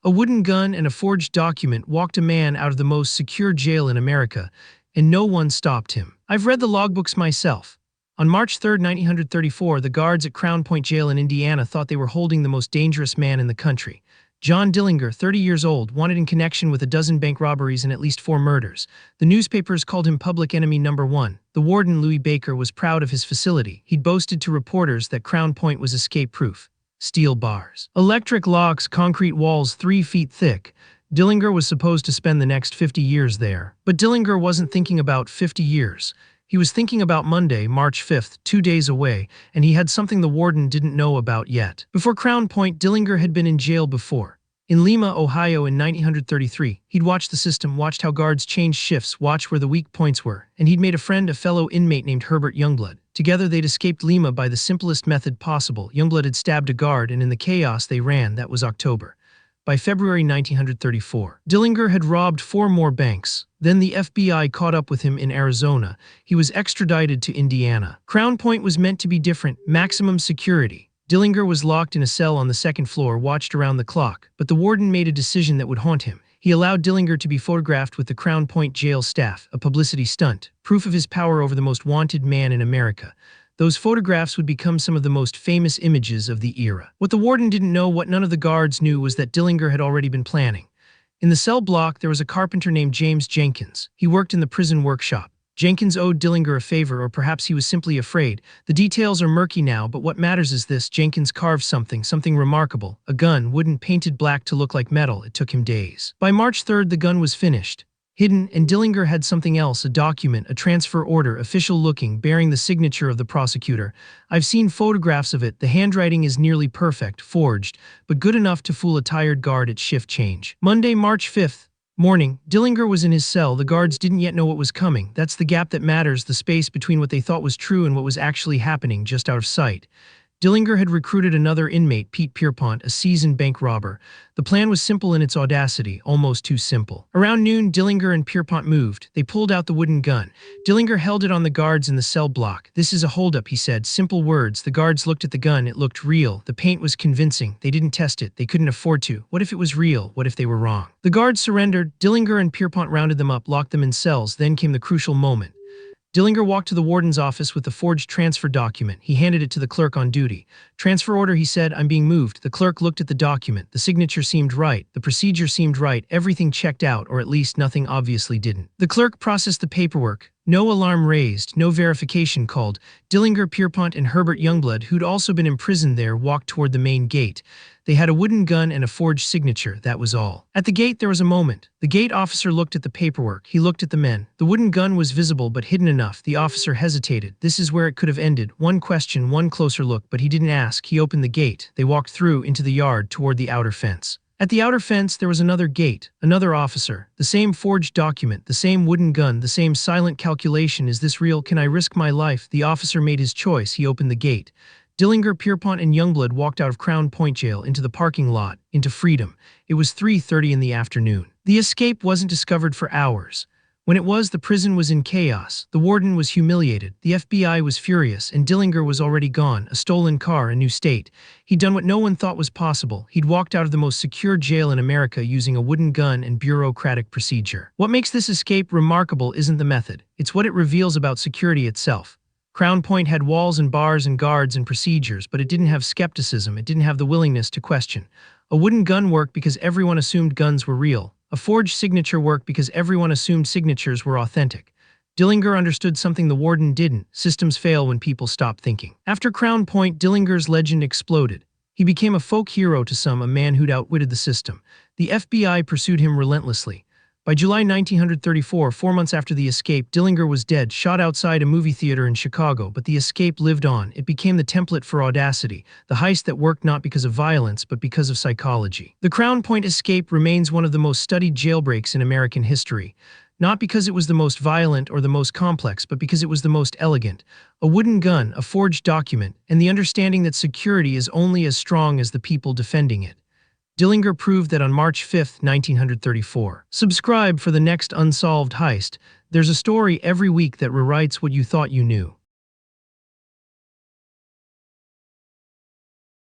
A wooden gun and a forged document walked a man out of the most secure jail in America, and no one stopped him. I've read the logbooks myself. On March 3, 1934, the guards at Crown Point Jail in Indiana thought they were holding the most dangerous man in the country. John Dillinger, 30 years old, wanted in connection with a dozen bank robberies and at least 4 murders. The newspapers called him public enemy number 1. The warden, Louis Baker, was proud of his facility. He'd boasted to reporters that Crown Point was escape-proof. Steel bars, electric locks, concrete walls 3 feet thick. Dillinger was supposed to spend the next 50 years there. But Dillinger wasn't thinking about 50 years. He was thinking about Monday, March 5th, 2 days away, and he had something the warden didn't know about yet. Before Crown Point, Dillinger had been in jail before. In Lima, Ohio in 1933, he'd watched the system, watched how guards changed shifts, watched where the weak points were, and he'd made a friend, a fellow inmate named Herbert Youngblood. Together they'd escaped Lima by the simplest method possible. Youngblood had stabbed a guard, and in the chaos they ran, that was October. By February 1934, Dillinger had robbed 4 more banks. Then the FBI caught up with him in Arizona. He was extradited to Indiana. Crown Point was meant to be different, maximum security. Dillinger was locked in a cell on the 2nd floor, watched around the clock, but the warden made a decision that would haunt him. He allowed Dillinger to be photographed with the Crown Point jail staff, a publicity stunt, proof of his power over the most wanted man in America. Those photographs would become some of the most famous images of the era. What the warden didn't know, what none of the guards knew, was that Dillinger had already been planning. In the cell block, there was a carpenter named James Jenkins. He worked in the prison workshop. Jenkins owed Dillinger a favor, or perhaps he was simply afraid. The details are murky now, but what matters is this: Jenkins carved something remarkable. A gun, wooden, painted black to look like metal. It took him days. By March 3rd, the gun was finished, hidden, and Dillinger had something else, a document, a transfer order, official-looking, bearing the signature of the prosecutor. I've seen photographs of it. The handwriting is nearly perfect, forged, but good enough to fool a tired guard at shift change. Monday, March 5th. Morning. Dillinger was in his cell. The guards didn't yet know what was coming. That's the gap that matters, the space between what they thought was true and what was actually happening, just out of sight. Dillinger had recruited another inmate, Pete Pierpont, a seasoned bank robber. The plan was simple in its audacity, almost too simple. Around noon, Dillinger and Pierpont moved. They pulled out the wooden gun. Dillinger held it on the guards in the cell block. "This is a holdup," he said. Simple words. The guards looked at the gun. It looked real. The paint was convincing. They didn't test it. They couldn't afford to. What if it was real? What if they were wrong? The guards surrendered. Dillinger and Pierpont rounded them up, locked them in cells. Then came the crucial moment. Dillinger walked to the warden's office with the forged transfer document. He handed it to the clerk on duty. "Transfer order," he said. "I'm being moved." The clerk looked at the document. The signature seemed right. The procedure seemed right. Everything checked out, or at least nothing obviously didn't. The clerk processed the paperwork. No alarm raised, no verification called. Dillinger, Pierpont, and Herbert Youngblood, who'd also been imprisoned there, walked toward the main gate. They had a wooden gun and a forged signature, that was all. At the gate there was a moment. The gate officer looked at the paperwork. He looked at the men. The wooden gun was visible but hidden enough. The officer hesitated. This is where it could have ended. One question, one closer look, but he didn't ask. He opened the gate. They walked through into the yard toward the outer fence. At the outer fence there was another gate, another officer, the same forged document, the same wooden gun, the same silent calculation. Is this real? Can I risk my life? The officer made his choice. He opened the gate. Dillinger, Pierpont, and Youngblood walked out of Crown Point Jail into the parking lot, into freedom. It was 3:30 in the afternoon. The escape wasn't discovered for hours. When it was, the prison was in chaos. The warden was humiliated. The FBI was furious, and Dillinger was already gone. A stolen car, a new state. He'd done what no one thought was possible. He'd walked out of the most secure jail in America using a wooden gun and bureaucratic procedure. What makes this escape remarkable isn't the method. It's what it reveals about security itself. Crown Point had walls and bars and guards and procedures, but it didn't have skepticism. It didn't have the willingness to question. A wooden gun worked because everyone assumed guns were real. A forged signature worked because everyone assumed signatures were authentic. Dillinger understood something the warden didn't. Systems fail when people stop thinking. After Crown Point, Dillinger's legend exploded. He became a folk hero to some, a man who'd outwitted the system. The FBI pursued him relentlessly. By July 1934, 4 months after the escape, Dillinger was dead, shot outside a movie theater in Chicago, but the escape lived on. It became the template for audacity, the heist that worked not because of violence, but because of psychology. The Crown Point escape remains one of the most studied jailbreaks in American history. Not because it was the most violent or the most complex, but because it was the most elegant. A wooden gun, a forged document, and the understanding that security is only as strong as the people defending it. Dillinger proved that on March 5, 1934. Subscribe for the next unsolved heist. There's a story every week that rewrites what you thought you knew.